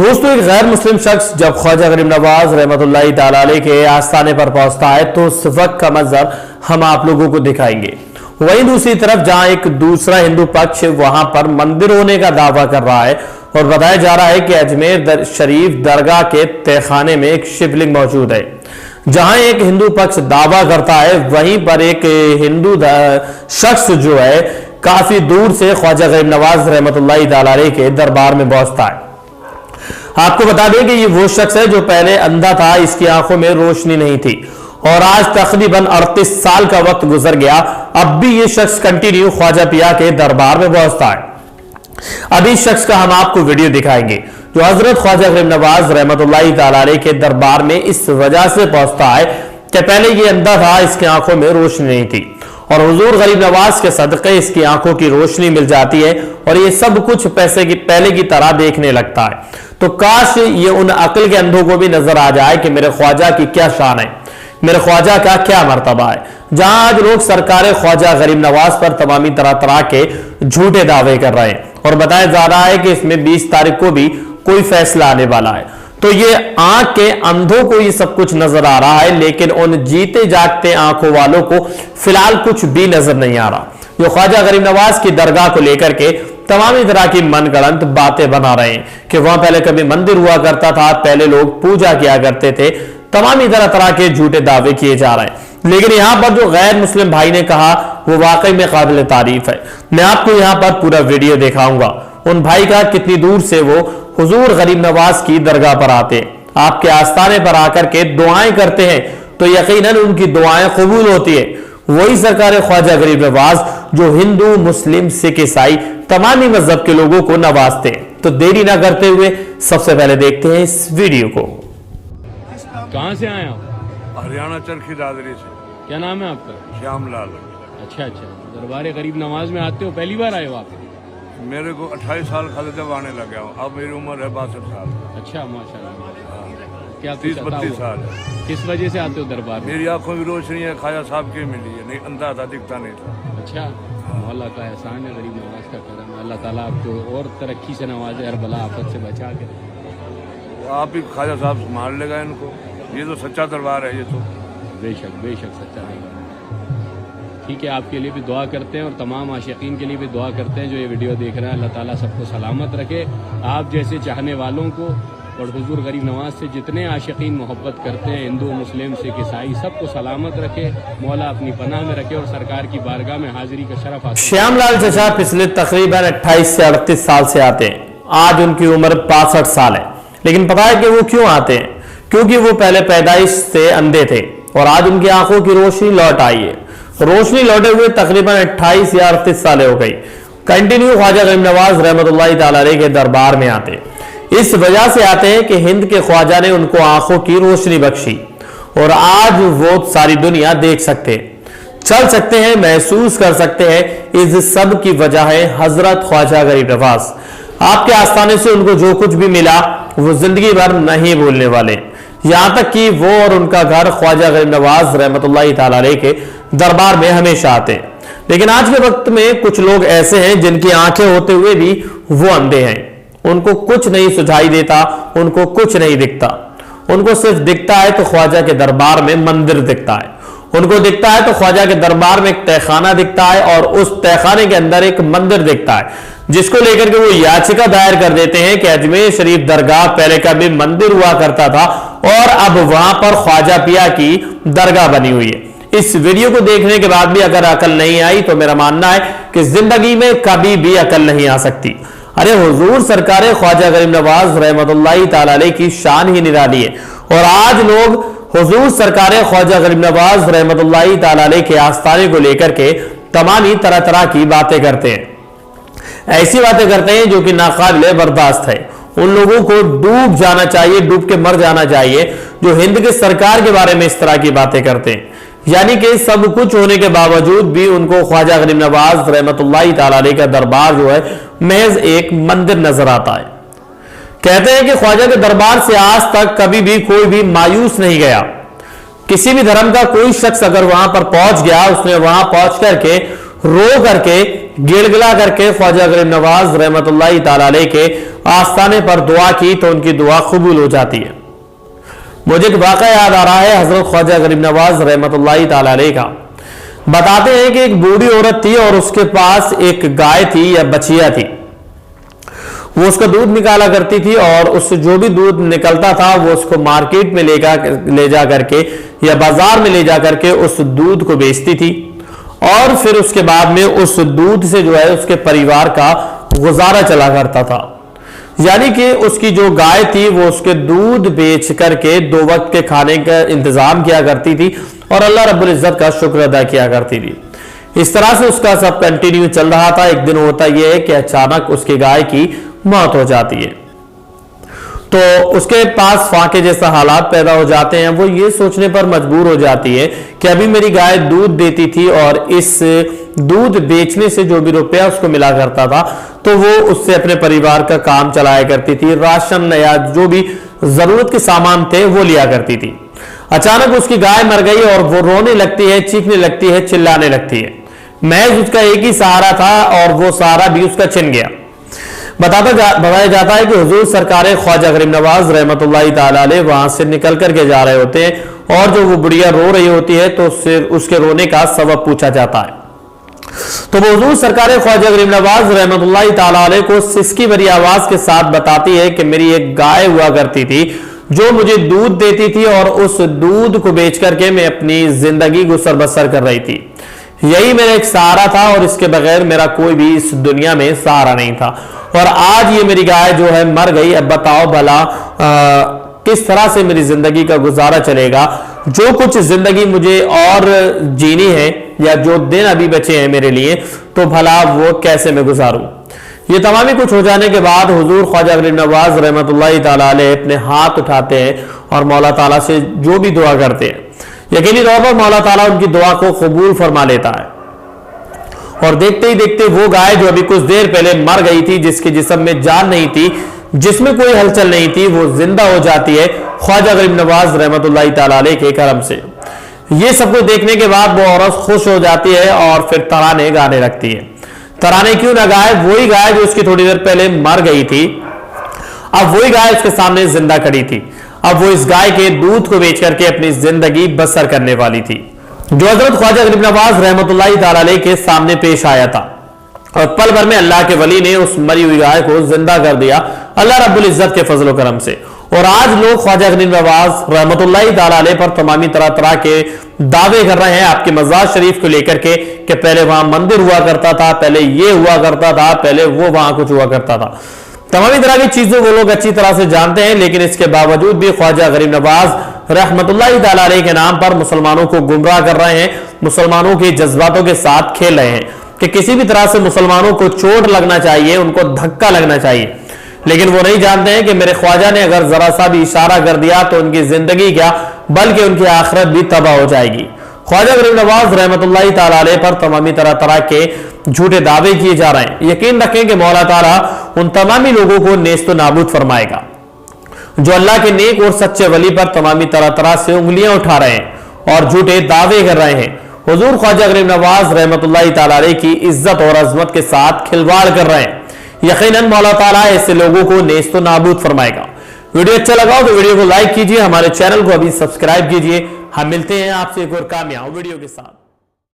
दोस्तों, एक गैर मुस्लिम शख्स जब ख्वाजा गरीब नवाज रहमतुल्लाह ताला अलैह के आस्थाने पर पहुंचता है तो उस वक्त का मंजर हम आप लोगों को दिखाएंगे। वहीं दूसरी तरफ जहां एक दूसरा हिंदू पक्ष वहां पर मंदिर होने का दावा कर रहा है और बताया जा रहा है कि अजमेर शरीफ दरगाह के तहखाने में एक शिवलिंग मौजूद है। जहां एक हिंदू पक्ष दावा करता है, वहीं पर एक हिंदू शख्स जो है काफी दूर से ख्वाजा गरीब नवाज रहमतुल्लाह ताला अलैह के दरबार में पहुंचता है। आपको बता दें कि ये वो शख्स है जो पहले अंधा था, इसकी आंखों में रोशनी नहीं थी और आज तकरीबन 38 साल का वक्त गुजर गया, अब भी ये शख्स कंटिन्यू ख्वाजा पिया के दरबार में पहुंचता है। अभी इस शख्स का हम आपको वीडियो दिखाएंगे जो हजरत ख्वाजा गरीब नवाज रहमतुल्लाह ताला अलैह के दरबार में इस वजह से पहुंचता है कि पहले ये अंधा था, इसकी आंखों में रोशनी नहीं थी और हुजूर गरीब नवाज के सदक़े इसकी आंखों की रोशनी मिल जाती है और ये सब कुछ पैसे की पहले की तरह देखने लगता है। तो काश ये उन अक्ल के अंधों को भी नजर आ जाए कि मेरे ख्वाजा की क्या शान है, मेरे ख्वाजा का क्या मर्तबा है। जहां आज लोग सरकार ख्वाजा गरीब नवाज पर तमामी तरह के झूठे दावे कर रहे हैं और बताया जा रहा है कि इसमें 20 तारीख को भी कोई फैसला आने वाला है। तो ये आंख के अंधों को ये सब कुछ नजर आ रहा है, लेकिन उन जीते जागते आंखों वालों को फिलहाल कुछ भी नजर नहीं आ रहा, जो ख्वाजा गरीब नवाज की दरगाह को लेकर के तमामी तरह की मनगढ़ंत बातें बना रहे हैं कि वहां पहले कभी मंदिर हुआ करता था, पहले लोग पूजा किया करते थे, तमामी तरह के झूठे दावे किए जा रहे हैं। लेकिन यहां पर जो गैर मुस्लिम भाई ने कहा वो वाकई में काबिल तारीफ है। मैं आपको यहां पर पूरा वीडियो दिखाऊंगा उन भाई का कितनी दूर से वो हुजूर गरीब नवाज की दरगाह पर आते हैं, आपके आस्थाने पर आकर के दुआएं करते हैं तो यकीनन उनकी दुआएं कबूल होती है। वही सरकार ख्वाजा गरीब नवाज जो हिंदू मुस्लिम सिख ईसाई तमामी मजहब के लोगों को नवाजते हैं। तो देरी ना करते हुए सबसे पहले देखते हैं इस वीडियो को। कहाँ से आए आप? हरियाणा चरखी दादरी से। क्या नाम है आपका? श्यामलाल। अच्छा, दरबार गरीब नवाज में आते हो, पहली बार आए हो आप? मेरे को 28 साल खाली जब आने लग गया हूँ, अब मेरी उम्र है 62 साल। अच्छा, माशाल्लाह। क्या 30-32 साल है। किस वजह से आते हो दरबार में? मेरी आंखों की रोशनी है ख्वाजा साहब की मिली है, नहीं अंधा था, दिखता नहीं था। अच्छा, मौला का एहसान है, गरीब नवाज का करम है। अल्लाह ताला आपको और तरक्की से नवाजे, हर बला आफत से बचा के। आप ही ख्वाजा साहब संभाल लेगा इनको, ये तो सच्चा दरबार है। ये तो बेशक सच्चा दरबार। ठीक है, आपके लिए भी दुआ करते हैं और तमाम आशिकीन के लिए भी दुआ करते हैं जो ये वीडियो देख रहे हैं। अल्लाह ताला सबको सलामत रखे, आप जैसे चाहने वालों को और हुजूर गरीब नवाज से जितने आशिकीन मोहब्बत करते हैं, हिंदू मुस्लिम सिख ईसाई, सबको सलामत रखे, मौला अपनी पनाह में रखे और सरकार की बारगाह में हाजिरी का शरफ हासिल। श्यामलाल चचा पिछले तकरीबन 28 से 38 साल से आते हैं, आज उनकी उम्र 65 साल है। लेकिन पता है कि वो क्यों आते हैं? क्योंकि वो पहले पैदाइश से अंधे थे और आज उनकी आंखों की रोशनी लौट आई है। रोशनी लौटे हुए तकरीबन 28 या 38 साल हो गई। कंटिन्यू ख्वाजा गरीब नवाज रहमतुल्लाह ताला अलैह के दरबार में आते हैं। इस वजह से आते हैं कि हिंद के ख्वाजा ने उनको आंखों की रोशनी बख्शी और आज वो सारी दुनिया देख सकते हैं, चल सकते हैं, महसूस कर सकते हैं। इस सब की वजह है हजरत ख्वाजा गरीब नवाज। आपके आस्थाने से उनको जो कुछ भी मिला वो जिंदगी भर नहीं भूलने वाले, यहां तक कि वो और उनका घर ख्वाजा गरीब नवाज रहमतुल्लाह ताला अलैह के दरबार में हमेशा आते हैं। लेकिन आज के वक्त में कुछ लोग ऐसे हैं जिनकी आंखें होते हुए भी वो अंधे हैं, उनको कुछ नहीं सुझाई देता, उनको कुछ नहीं दिखता। उनको सिर्फ दिखता है तो ख्वाजा के दरबार में मंदिर दिखता है, उनको दिखता है तो ख्वाजा के दरबार में एक तहखाना दिखता है और उस तहखाने के अंदर एक मंदिर दिखता है, जिसको लेकर के वो याचिका दायर कर देते हैं कि अजमेर शरीफ दरगाह पहले कभी मंदिर हुआ करता था और अब वहां पर ख्वाजा पिया की दरगाह बनी हुई है। इस वीडियो को देखने के बाद भी अगर अकल नहीं आई तो मेरा मानना है कि जिंदगी में कभी भी अकल नहीं आ सकती। अरे हुजूर सरकार ख्वाजा गरीब नवाज रहमतुल्लाह ताला अलैह की शान ही निराली है और आज लोग हुजूर सरकार ख्वाजा गरीब नवाज रहमतुल्लाह ताला अलैह के आस्थाने को लेकर के तमामी तरह की बातें करते हैं, ऐसी बातें करते हैं जो कि नाकाबिले बर्दाश्त है। उन लोगों को डूब जाना चाहिए, डूब के मर जाना चाहिए जो हिंद के सरकार के बारे में इस तरह की बातें करते हैं। यानी कि सब कुछ होने के बावजूद भी उनको ख्वाजा गरीब नवाज रहमतुल्लाह ताला अलैह का दरबार जो है महज एक मंदिर नजर आता है। कहते हैं कि ख्वाजा के दरबार से आज तक कभी भी कोई भी मायूस नहीं गया। किसी भी धर्म का कोई शख्स अगर वहां पर पहुंच गया, उसने वहां पहुंच करके रो करके गिड़गिड़ा करके ख्वाजा गरीब नवाज रहमतुल्लाह ताला अलैह के आस्थाने पर दुआ की तो उनकी दुआ कबूल हो जाती है। मुझे एक वाक़या याद आ रहा है हजरत ख्वाजा गरीब नवाज रहमतुल्लाहि ताला अलैह का। बताते हैं कि एक बूढ़ी औरत थी और उसके पास एक गाय थी या बछिया थी। वो उसका दूध निकाला करती थी और उससे जो भी दूध निकलता था वो उसको मार्केट में ले जा करके या बाजार में ले जा करके उस दूध को बेचती थी और फिर उसके बाद में उस दूध से जो है उसके परिवार का गुजारा चला करता था। यानी कि उसकी जो गाय थी वो उसके दूध बेच करके 2 वक्त के खाने का इंतजाम किया करती थी और अल्लाह रब्बुल इज्जत का शुक्र अदा किया करती थी। इस तरह से उसका सब कंटिन्यू चल रहा था। एक दिन होता यह है कि अचानक उसकी गाय की मौत हो जाती है तो उसके पास फाके जैसा हालात पैदा हो जाते हैं। वो ये सोचने पर मजबूर हो जाती है कि अभी मेरी गाय दूध देती थी और इस दूध बेचने से जो भी रुपया उसको मिला करता था तो वो उससे अपने परिवार का काम चलाया करती थी, राशन या जो भी जरूरत के सामान थे वो लिया करती थी। अचानक उसकी गाय मर गई और वो रोने लगती है, चीखने लगती है, चिल्लाने लगती है। महज उसका एक ही सहारा था और वो सहारा भी उसका छिन गया। बताया जाता है कि हुजूर सरकार ख्वाजा गरीब नवाज रहमतुल्लाहि ताला अलैह वहां से निकल करके जा रहे होते हैं और जो वो बुढ़िया रो रही होती है तो उसके रोने का सबब पूछा जाता है। तो वो हुजूर सरकार ख्वाजा गरीब नवाज रहमतुल्लाहि ताला अलैह को सिसकी भरी आवाज के साथ बताती है कि मेरी एक गाय हुआ करती थी जो मुझे दूध देती थी और उस दूध को बेच करके मैं अपनी जिंदगी गुजर बसर कर रही थी। यही मेरा एक सहारा था और इसके बगैर मेरा कोई भी इस दुनिया में सहारा नहीं था और आज ये मेरी गाय जो है मर गई। अब बताओ भला किस तरह से मेरी जिंदगी का गुजारा चलेगा। जो कुछ जिंदगी मुझे और जीनी है या जो दिन अभी बचे हैं मेरे लिए तो भला वो कैसे मैं गुजारूं। ये तमामी कुछ हो जाने के बाद हुजूर ख्वाजा गरीब नवाज रहमतुल्लाहि ताला अलैह अपने हाथ उठाते हैं और मौला ताला से जो भी दुआ करते हैं यकीनी तौर पर मौला ताला उनकी दुआ को कबूल फरमा लेता है और देखते ही देखते वो गाय जो अभी कुछ देर पहले मर गई थी, जिसके जिस्म में जान नहीं थी, जिसमें कोई हलचल नहीं थी, वो जिंदा हो जाती है ख्वाजा गरीब नवाज रहमतुल्लाहि ताला अलैह के करम से। ये सब कुछ देखने के बाद वो औरत खुश हो जाती है और फिर तराने गाने लगती है। तराने क्यों ना गाए, वही गाय जो उसकी थोड़ी देर पहले मर गई थी अब वही गाय उसके सामने जिंदा खड़ी थी। अब वो इस गाय के दूध को बेच करके अपनी जिंदगी बसर करने वाली थी जो हजरत ख्वाजा गरीब नवाज रहमतुल्लाहि ताला अलैह के सामने पेश आया था और पल भर में अल्लाह के वली ने उस मरी हुई गाय को जिंदा कर दिया अल्लाह रब्बुल इज्जत के फजल करम से। और आज लोग ख्वाजा गरीब नवाज रहमतुल्लाहि ताला अलैह पर तमामी तरह के दावे कर रहे हैं आपके मज़ार शरीफ को लेकर के कि पहले वहां मंदिर हुआ करता था, पहले ये हुआ करता था, पहले वो वहां कुछ हुआ करता था। तमामी तरह की चीजें वो लोग अच्छी तरह से जानते हैं, लेकिन इसके बावजूद भी ख्वाजा गरीब नवाज रहमतुल्लाहि ताला अलैह के नाम पर मुसलमानों को गुमराह कर रहे हैं, मुसलमानों के जज्बातों के साथ खेल रहे हैं कि किसी भी तरह से मुसलमानों को चोट लगना चाहिए, उनको धक्का लगना चाहिए। लेकिन वो नहीं जानते हैं कि मेरे ख्वाजा ने अगर जरा सा भी इशारा कर दिया तो उनकी जिंदगी क्या बल्कि उनकी आखिरत भी तबाह हो जाएगी। ख्वाजा गरीब नवाज रहमतुल्लाहि ताला अलैह पर तमामी तरह के झूठे दावे किए जा रहे हैं। यकीन रखें कि मौला ताला उन तमामी लोगों को नेस्तो नाबूद फरमाएगा जो अल्लाह के नेक और सच्चे वली पर तमामी तरह से उंगलियां उठा रहे हैं और झूठे दावे कर रहे हैं। हुजूर ख्वाजा गरीब नवाज रहमतुल्लाहि ताला अलैह की इज्जत और अजमत के साथ खिलवाड़ कर रहे हैं। यकीनन मौला ताला ऐसे लोगों को नेस्तो नाबूद फरमाएगा। वीडियो अच्छा लगा तो वीडियो को लाइक कीजिए, हमारे चैनल को अभी सब्सक्राइब कीजिए। हम मिलते हैं आपसे एक और कामयाब वीडियो के साथ।